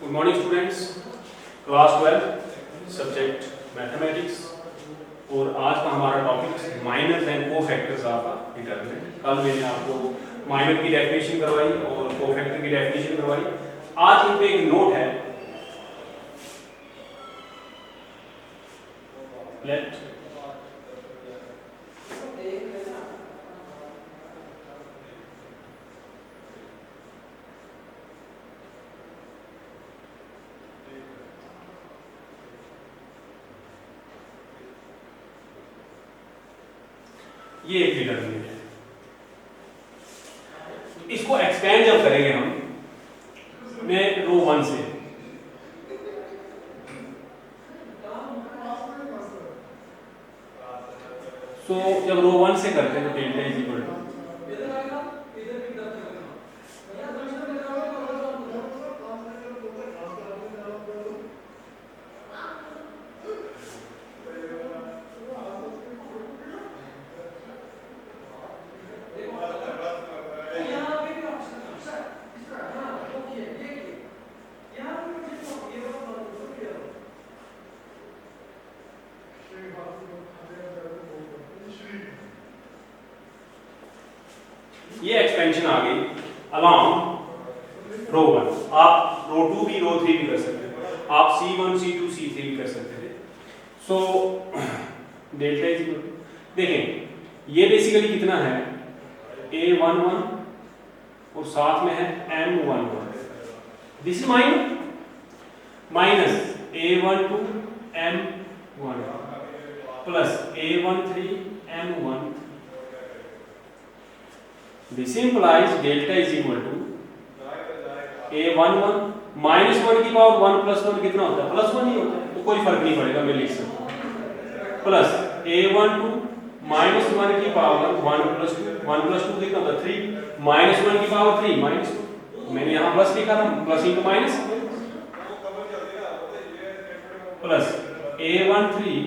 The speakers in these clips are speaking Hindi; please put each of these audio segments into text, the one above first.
Good morning students, class 12 subject mathematics. और आज का हमारा topic minor and cofactors of determinant. कल मैंने आपको माइनर की डेफिनेशन करवाई और कोफैक्टर की डेफिनेशन करवाई। आज इन पे एक नोट है, लेट ये एक डिटरमिनेंट है। इसको एक्सपेंड जब करेंगे हम मैं रो 1 से, तो जब रो 1 से करते हैं तो डेल्टा इज इक्वल टू ये एक्सपेंशन आ गई अलॉन्ग रो 1। आप रो 2 भी रो 3 भी कर सकते थे, आप C1 C2 C3 भी कर सकते थे। So delta is equal to, देखें ये बेसिकली कितना है A11 और साथ में है M11। This is minus A12 M1 plus A13 M1। This implies delta is equal to A11 minus 1 की पावर 1 प्लस 1 कितना होता है? प्लस 1 ही होता है, तो कोई फर्क नहीं पड़ेगा, मैं लिख सकता हूँ। प्लस A12 माइनस 1 की पावर 1 प्लस 2 कितना होता है? 3 माइनस 1 की पावर 3 माइनस 2, मैंने यहाँ प्लस लिखा था, plus into minus, plus A13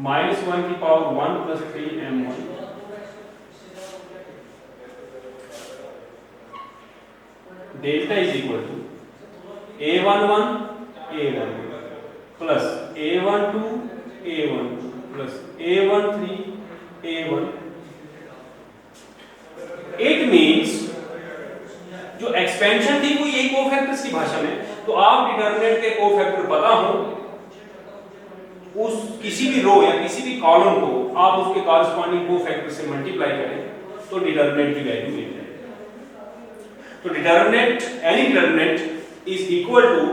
minus 1 की power 1 plus 3 M1 delta is equal to A11 A1 plus A12 A1 plus A13 A1। It means जो एक्सपेंशन थी वो यही कोफैक्टर्स की भाषा में। तो आप डिटरमिनेंट के कोफैक्टर पता हो, उस किसी भी रो या किसी भी कॉलम को आप उसके कॉरस्पॉन्डिंग कोफैक्टर से मल्टीप्लाई करें तो डिटरमिनेंट की वैल्यू मिल जाएगी। तो determinant, any determinant is equal to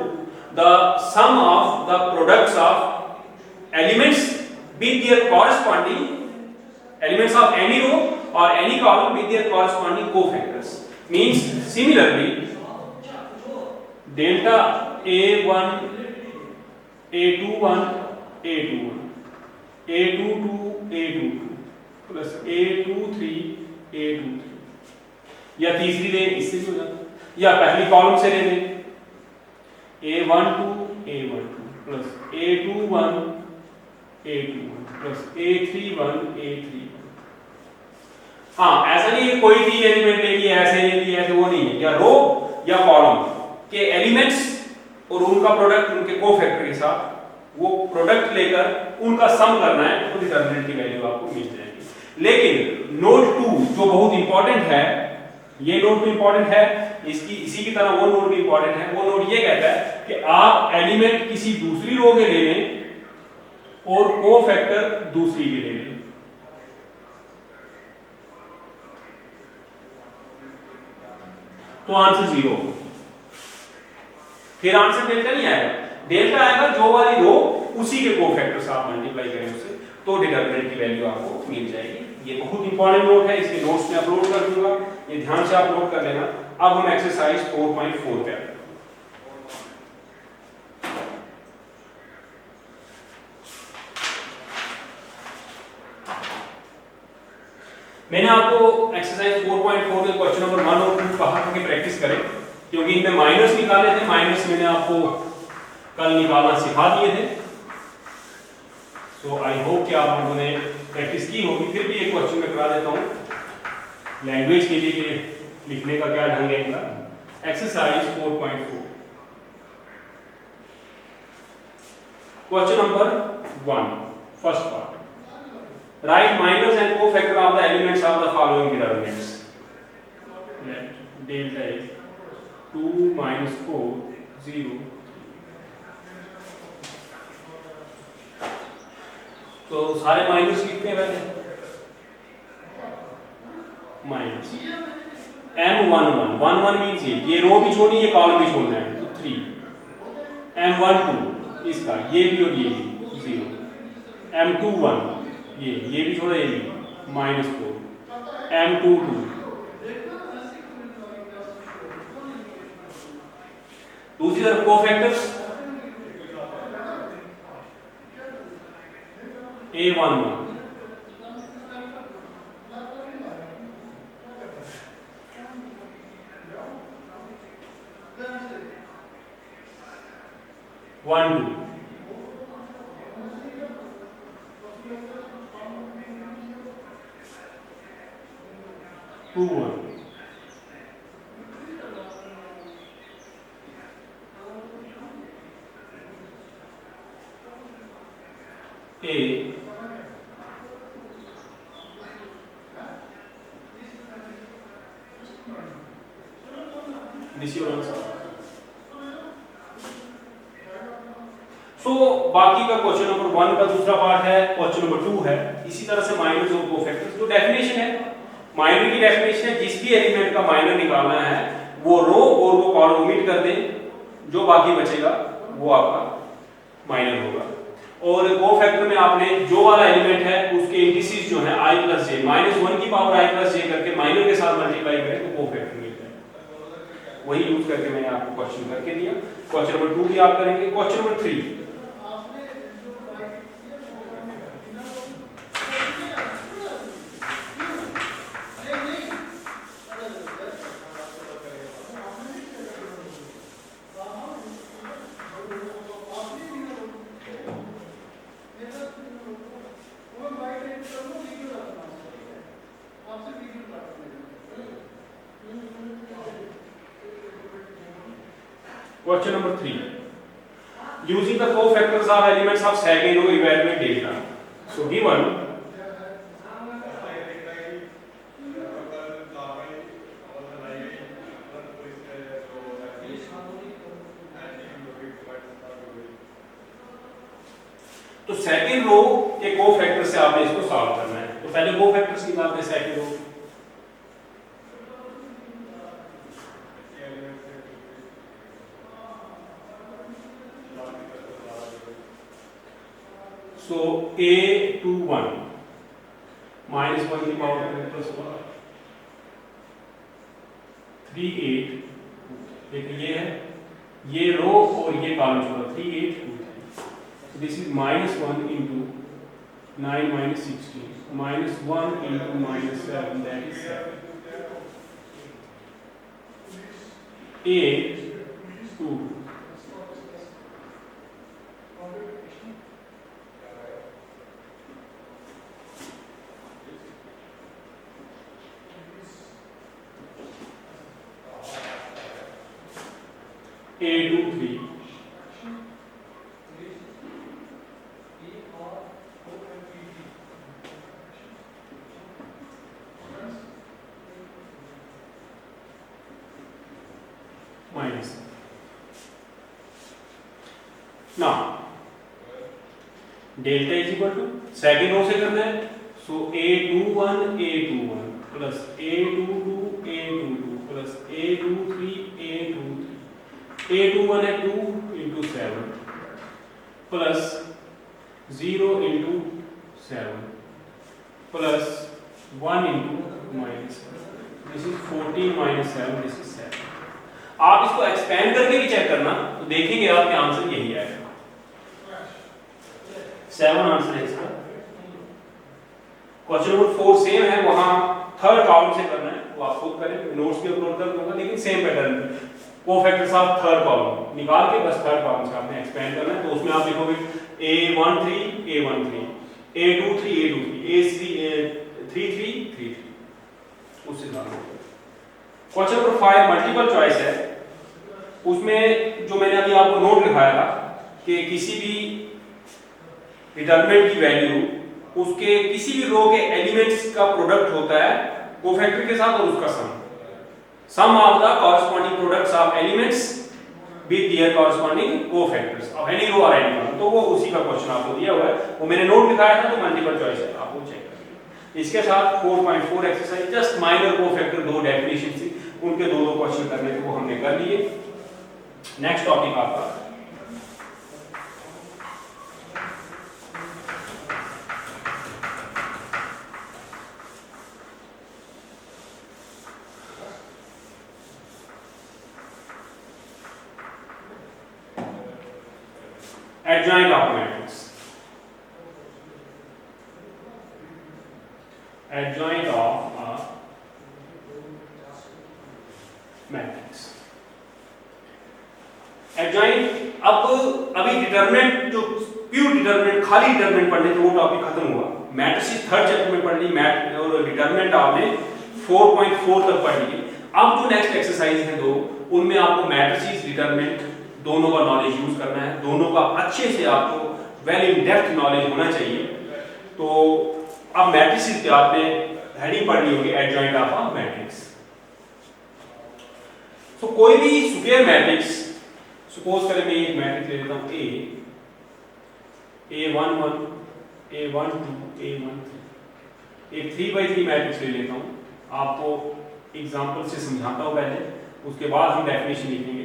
the sum of the products of elements with their corresponding elements of any row or any column with their corresponding cofactors. Means similarly, delta A1, A21, A21, A22, A22 plus A23, A23, या तीसरी ले इससे भी हो जाता, या पहली कॉलम से ले लें A12 A12 plus A21 A21 plus A31 A31। हाँ, ऐसा नहीं है कोई तीन एलिमेंट ले लिए ऐसे ले लिए ऐसे, वो नहीं है। या रो या कॉलम के एलिमेंट्स और उनका प्रोडक्ट उनके कोफैक्टर के साथ वो प्रोडक्ट लेकर उनका सम करना है तो डिटरमिनेंट की वैल्यू आपको मिल जाएगी। लेकिन नोट 2 जो बहुत इंपॉर्टेंट है, ये नोट भी इंपॉर्टेंट है, इसकी इसी की तरह वो नोट भी इंपॉर्टेंट है। वो नोट ये कहता है कि आप एलिमेंट किसी दूसरी रो के ले लें और कोफैक्टर दूसरी के ले लें। तो आंसर 0, फिर आंसर डेल्टा नहीं आएगा। डेल्टा आएगा जो वाली रो उसी के कोफैक्टर से आप मल्टीप्लाई करें उससे, तो डिटरमिनेंट की वैल्यू आपको मिल जाएगी। ये बहुत इंपॉर्टेंट नोट है, इसके नोट्स में अपलोड कर दूंगा, ये ध्यान से आप नोट कर लेना। अब हम एक्सरसाइज 4.4 पे आते हैं। मैंने आपको एक्सरसाइज 4.4 में क्वेश्चन नंबर 1 और 2 कहा था कि प्रैक्टिस करें, क्योंकि इनमें माइनस निकाले थे। माइनस मैंने आपको कल निकालना सिखा दिए थे। सो आई होप कि आप लोगों ने प्रैक्टिस की होगी। फिर भी एक क्वेश्चन में करा देता हूँ, लैंग्वेज के लिए लिखने का क्या ढंग है इनका। Exercise 4.4 question number 1, first part, right minus and cofactor of the elements of the following determinants. Let delta is 2 minus 4 0। तो सारे माइनस लिखते हैं पहले, माइनस m11 मीन्स ये रो भी छोड़नी, ये कॉलम भी छोड़ना है, तो 3, m12 इसका, ये भी और ये भी 0, m21 ये भी छोड़ा, ये भी -4, m22 दूसरी तरफ cofactors A11 1 2 2 1 A this your answer। सो बाकी का क्वेश्चन नंबर 1 का दूसरा पार्ट है, क्वेश्चन नंबर 2 है, इसी तरह से माइनस और कोफैक्टर्स। जो डेफिनेशन है, माइनर की डेफिनेशन है, जिस भी एलिमेंट का माइनर निकालना है वो रो और वो कॉलम ओमिट कर दें, जो बाकी बचेगा वो आपका माइनर होगा। और कोफैक्टर में आपने जो वाला एलिमेंट है उसके इंडिसेस जो है i + j, -1 की पावर i + j करके माइनर के साथ मल्टीप्लाई करें तो कोफैक्टर मिलता है। वही यूज करके मैंने आपको क्वेश्चन करके दिया। क्वेश्चन नंबर 2 भी आप करेंगे। Question number 3, Question number 3. Using the cofactors of elements of second row, evaluate delta. So given तो सेकंड रो के कोफैक्टर से आपने इसको सॉल्व करना है। तो पहले कोफैक्टर्स निकालते हैं सेकंड रो। So A21 -1 की पावर +1 3 8, देखिए ये है, ये रो और ये कॉलम छोड़ा, 3 8 2 3। So this is -1 into 9 - 16 -1 into -7, that is 7। 8 2 A2 3 minus। Now delta is equal to second row से करना है। सो A21 plus A22 plus A23 A21 है 2 into 7 plus 0 into 7 plus 1 into -7। This is 14 - 7, this is 7। आप इसको एक्सपेंड करके भी चेक करना तो देखेंगे आपके आंसर यही आएगा। 7 आंसर है इसका। क्वेश्चन नंबर 4 सेम है, वहां थर्ड कॉलम से करना है, वो आप खुद करें, नोट्स भी अपलोड कर दूंगा, लेकिन सेम पैटर्न पे कोफैक्टर्स ऑफ थर्ड कॉलम निकाल के बस थर्ड कॉलम से आपने एक्सपेंड करना है। तो उसमें आप लिखोगे A13 A23 A33 उससे निकालो। क्वेश्चन नंबर 5 मल्टीपल चॉइस है, उसमें जो मैंने अभी आपको नोट लिखाया था कि किसी भी डिटरमिनेंट की वैल्यू उसके किसी भी रो के एलिमेंट्स का प्रोडक्ट होता है कोफैक्टर के साथ और उसका sum of the corresponding products of elements with their corresponding cofactors of any row और एनी कॉलम। तो वो उसी का क्वेश्चन आपको दिया हुआ है, वो मैंने नोट दिखाया था, तो मल्टीपल चॉइस है, आप वो चेक करिए। इसके साथ 4.4 एक्सरसाइज जस्ट माइनर कोफैक्टर दो डेफिनेशन थी, उनके दो क्वेश्चन करने थे, वो हमने कर लिए। नेक्स्ट टॉपिक आपका adjoint of matrix, adjoint of a matrix, adjoint। अब अभी डिटरमिनेंट जो प्योर डिटरमिनेंट खाली डिटरमिनेंट पढ़ने थे वो टॉपिक खत्म हुआ, मैट्रिसेस थर्ड चैप्टर में पढ़ ली, मैथ और डिटरमिनेंट आपने 4.4 तक पढ़ ली। अब जो नेक्स्ट एक्सरसाइज है दो, उनमें आपको मैट्रिसेस डिटरमिनेंट दोनों का नॉलेज यूज करना है, दोनों का अच्छे से आपको वेल इन डेप्थ नॉलेज होना चाहिए। तो अब मैट्रिसेस पे आपने हेडिंग पढ़नी होगी एडजॉइंट ऑफ अ मैट्रिक्स। तो कोई भी स्क्वायर मैट्रिक्स, सपोज करें मैं एक मैट्रिक्स ले लेता हूं A11 A12 A13, एक 3x3 मैट्रिक्स ले लेता हूं, आपको एग्जांपल से समझाता हूं पहले, उसके बाद हम डेफिनेशन लिखेंगे।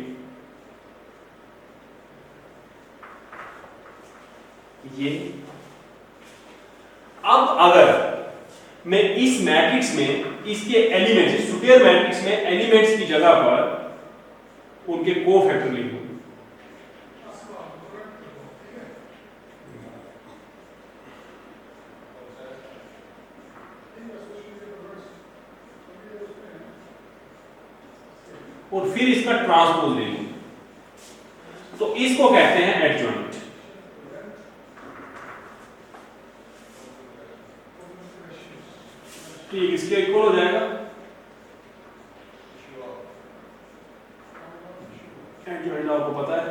ये अब अगर मैं इस मैट्रिक्स में इसके एलिमेंट्स, स्क्वायर मैट्रिक्स में एलिमेंट्स की जगह पर उनके कोफैक्टर लिखूं, और फिर इसका ट्रांसपोज ले लूं, तो इसको कहते हैं एडजॉइंट। ठीक, इसके इक्वल हो जाएगा एडजॉइंट, आपको पता है।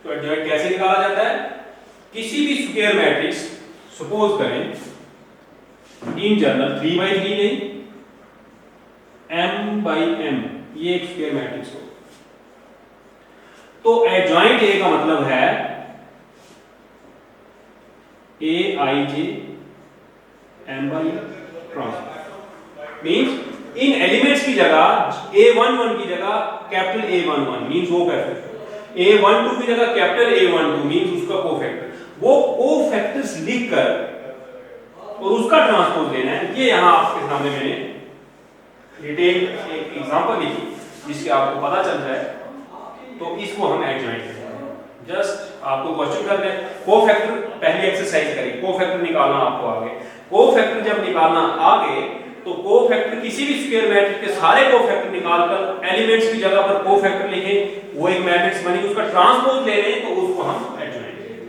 तो एडजॉइंट कैसे निकाला जाता है? किसी भी स्क्वायर मैट्रिक्स, सपोज करें इन जनरल 3x3 नहीं m/m, ये एक स्क्वायर मैट्रिक्स हो, तो एडजॉइंट ए का मतलब है Aij m/n ट्रांसपोज, मींस इन एलिमेंट्स की जगह A11 की जगह कैपिटल A11 मींस वो फैक्टर, A12 की जगह कैपिटल A12 मींस उसका कोफैक्टर, वो कोफैक्टर्स लिखकर और उसका ट्रांसपोज लेना है। ये यहां आपके सामने मैंने डिटेल एक एग्जांपल लिखी जिससे आपको पता चल जाए, तो इसको हम एडजॉइंट कहते हैं। जस्ट आपको क्वेश्चन कर दे, कोफैक्टर पहली एक्सरसाइज करें, कोफैक्टर निकालना आपको आगे, कोफैक्टर जब निकालना आगे तो कोफैक्टर किसी भी स्क्वायर मैट्रिक्स के सारे कोफैक्टर निकालकर एलिमेंट्स की जगह पर कोफैक्टर लिखें, वो एक मैट्रिक्स बनी, उसका ट्रांसपोज ले रहे हैं तो उसको हम एडजॉइंट कहते हैं।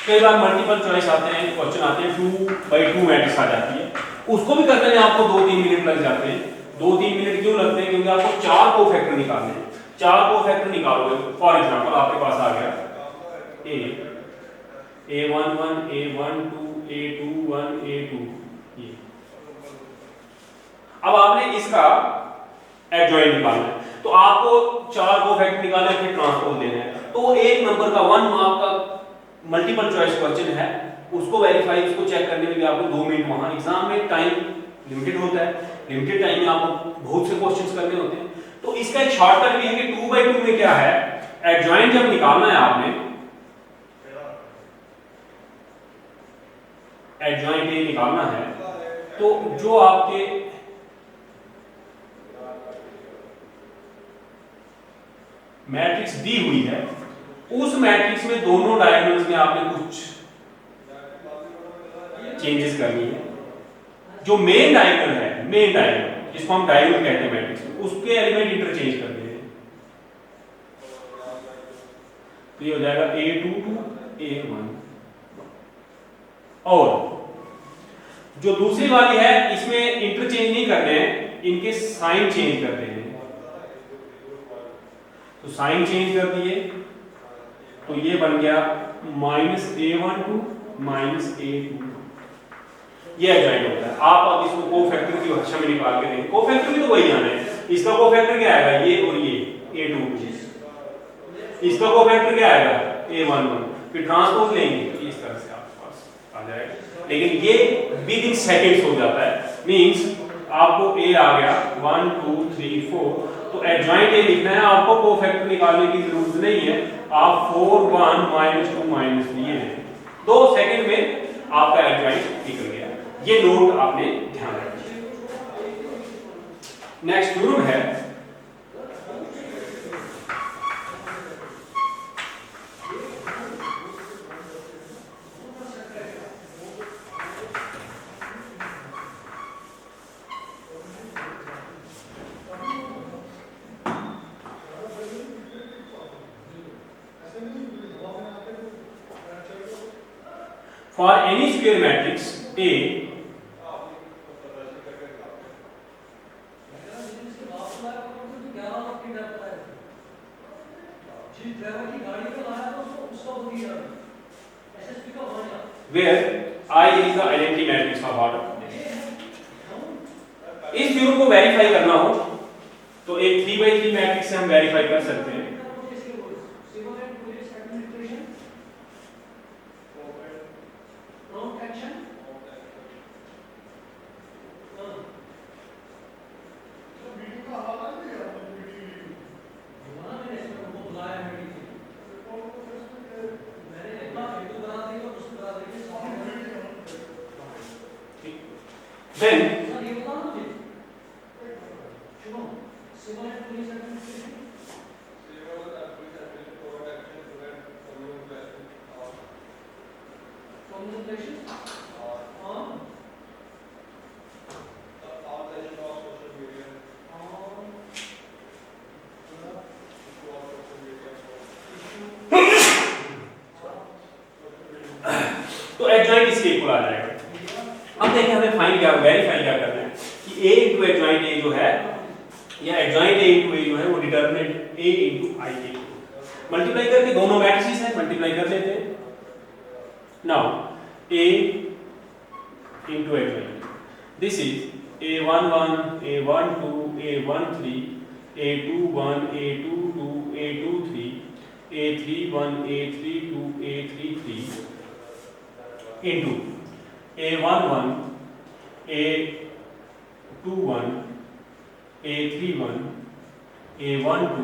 कई बार मल्टीपल चॉइस आते हैं, क्वेश्चन आते हैं 2x2 मैट्रिक्स आ जाती है, उसको भी करने में आपको 2-3 मिनट लग जाते हैं। 2-3 मिनट क्यों लगते हैं? क्योंकि आपको 4 कोफैक्टर निकालने हैं, 4 कोफैक्टर निकालोगे, फॉर एग्जांपल आपके पास आ गया A11 A12 A21 A2, ये अब आपने इसका एडजॉइंट निकालना है, तो आपको 4 कोफैक्टर निकालने फिर ट्रांसपोज लेना है, तो एक नंबर का 1 मार्क का मल्टीपल चॉइस क्वेश्चन है, उसको वेरीफाई, उसको चेक करने में भी आपको 2 मिनट, वहां एग्जाम में टाइम लिमिटेड होता है, लिमिटेड टाइम में आपको बहुत से क्वेश्चंस करने होते हैं। तो इसका एक शॉर्टकट भी है कि 2x2 में क्या है, एडजॉइंट जब निकालना है आपने, एडजॉइंट ये निकालना है, तो जो आपके मैट्रिक्स दी हुई है उस मैट्रिक्स में दोनों डायगोनल्स में आपने कुछ चेंजेस करनी है। जो मेन डायगोनल है, मेन डायगोनल जिसको हम डायगोनल कहते हैं मैट्रिक्स में, उसके एलिमेंट इंटरचेंज कर देंगे, तो ये हो जाएगा A22 A1। और जो दूसरी वाली है इसमें इंटरचेंज नहीं करने हैं, इनके साइन चेंज कर देने हैं। तो साइन चेंज कर दिए तो ये बन गया -a12 -a21। ये एडजॉइंट होता है। आप अब इसको कोफैक्टर की भाषा में निकाल के देखें, कोफैक्टर भी तो वही आना है। इसका कोफैक्टर क्या आएगा, ये और ये a2, इसका कोफैक्टर क्या आएगा a11, फिर ट्रांसपोज लेंगे तो इस तरह से आपके पास आ जाएगा। लेकिन ये विद इन सेकंड्स हो जाता है, मींस आपको a आ गया 1 2 3 4, तो एडजॉइंट a लिखना है, आपको कोफैक्टर निकालने की जरूरत नहीं है। आप 4 1 -2 -3 ये 2 सेकंड में आपका एडजॉइंट निकल गया। ये नोट आपने ध्यान रखना। नेक्स्ट थ्योरम है for any square matrix A where I is the identity matrix of order। इस थ्योरम को वेरीफाई करना हो तो एक 3x3 मैट्रिक्स से हम वेरीफाई कर सकते हैं। Then तो एडजॉइंट इसके इक्वल आ जाएगा। अब देखिए हमें फाइंड क्या वेरीफाई क्या करना है कि a इनटू एडजॉइंट a जो है या एडजॉइंट a इनटू a जो है वो डिटरमिनेंट a इनटू i के मल्टीप्लाई करके दोनों मैट्रिसेस हैं मल्टीप्लाई कर लेते हैं। Now a into adjoint, this is a11 a12 a13 a21 a22 a23 a31 a32 a33 into a11 a21 a31 a12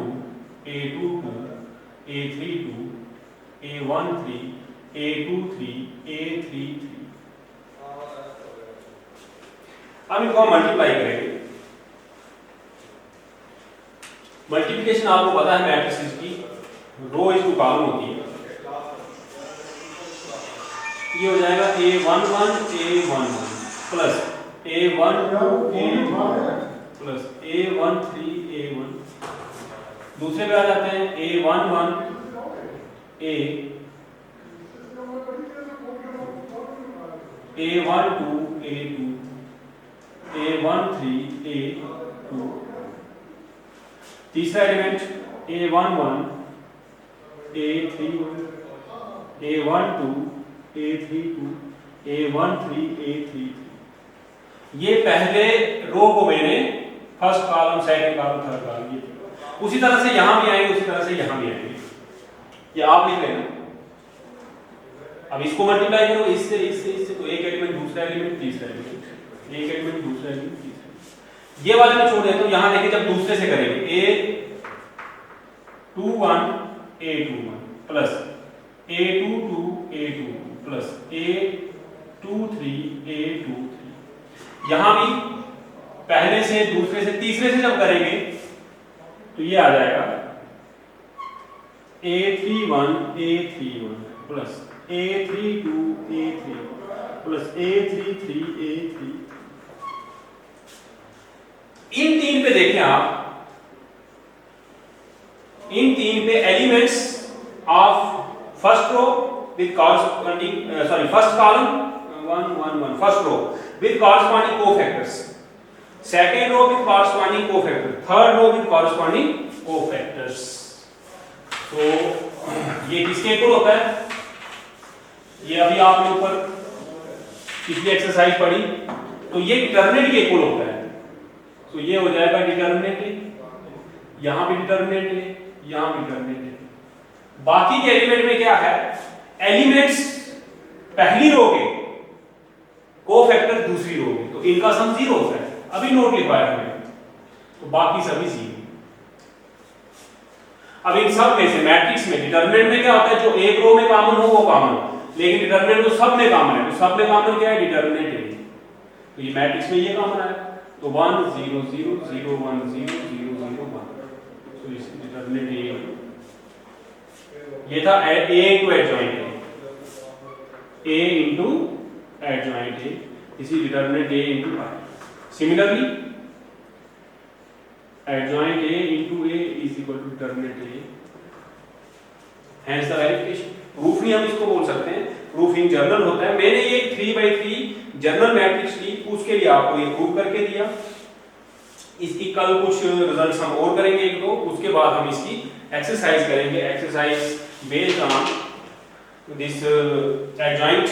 a22 a32 a13 a23 a33। अब इनको हम मल्टीप्लाई करेंगे। मल्टीप्लिकेशन आपको पता है मैट्रिसेस की रो इज टू कॉलम होती है। ये हो जाएगा a11 a11 plus a12 a12 plus a13 a1। दूसरे पे आ जाते हैं a11 a a12 a2 a13 a2। तीसरा element a11 a31 a12 a32 a13 a33। ये पहले रो को मैंने first column second column third column, ये उसी तरह से यहां भी आएंगे, उसी तरह से यहां भी आएंगे। ये आप लिख लेना। अब इसको मल्टीप्लाई करो इससे इससे इससे, तो एक एलिमेंट दूसरा एलिमेंट तीसरा एलिमेंट, एक एलिमेंट दूसरा एलिमेंट तीसरा। ये वाले में छोड़ देता हूं, यहां देखिए जब दूसरे से करेंगे a21 a21 plus a22 a22 plus a23 a23। यहां भी पहले से दूसरे से तीसरे से जब करेंगे तो ये आ जाएगा a31 a31 plus a32 a3 plus a33 a3। इन तीन पे देखें आप, इन तीन पे elements of first row with corresponding first column 1 1 1 first row with corresponding cofactors, second row with corresponding cofactor, third row with corresponding cofactors. तो ये किसके इक्वल होता है? ये अभी आपने ऊपर पिछली एक्सरसाइज पढ़ी, तो ये डिटरमिनेंट के इक्वल होता है। तो ये हो जाएगा डिटरमिनेंट, यहाँ भी डिटरमिनेंट है, यहाँ भी डिटरमिनेंट है। बाकी के एलिमेंट में क्या है? एलिमेंट्स पहली रो के, कोफैक्टर दूसरी रो के, तो इनका सम 0 होता है। अभी नोट लिखवाया हमने, तो बाकी सभी 0। अब इन सब में से मैट्रिक्स में डिटरमिनेंट में क्या होता है? जो एक रो में कॉमन हो वो कॉमन, लेकिन डिटरमिनेंट तो सब में कॉमन है, तो सब में कॉमन क्या है? डिटरमिनेंट है। तो ये मैट्रिक्स में ये कॉमन है, तो 1 0 0 0 1 0 0 0 1, तो इस डिटरमिनेंट ये था a into adjoint a into adjoint a, इसी determinant a into i। Similarly adjoint a into a is equal to determinant a, hence the verification। Proof नहीं हम इसको बोल सकते हैं, प्रूफ इन जनरल होता है। मैंने ये 3/3 जनरल मैट्रिक्स ली, उसके लिए आपको ये प्रूव करके दिया। इसकी कल कुछ रिजल्ट्स हम और करेंगे एक दो, उसके बाद हम इसकी एक्सरसाइज करेंगे, exercise based on this adjoint,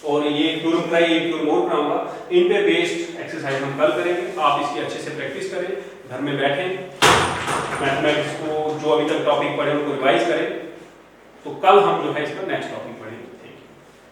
और ये थ्योरम का ये थ्योरम और बनाऊंगा, इन पे बेस्ड एक्सरसाइज हम कल करेंगे। आप इसकी अच्छे से प्रैक्टिस करें, घर में बैठें, मैथमेटिक्स को जो अभी तक टॉपिक पढ़े उनको रिवाइज करें, तो कल हम जो है इस पर नेक्स्ट टॉपिक पढ़ेंगे।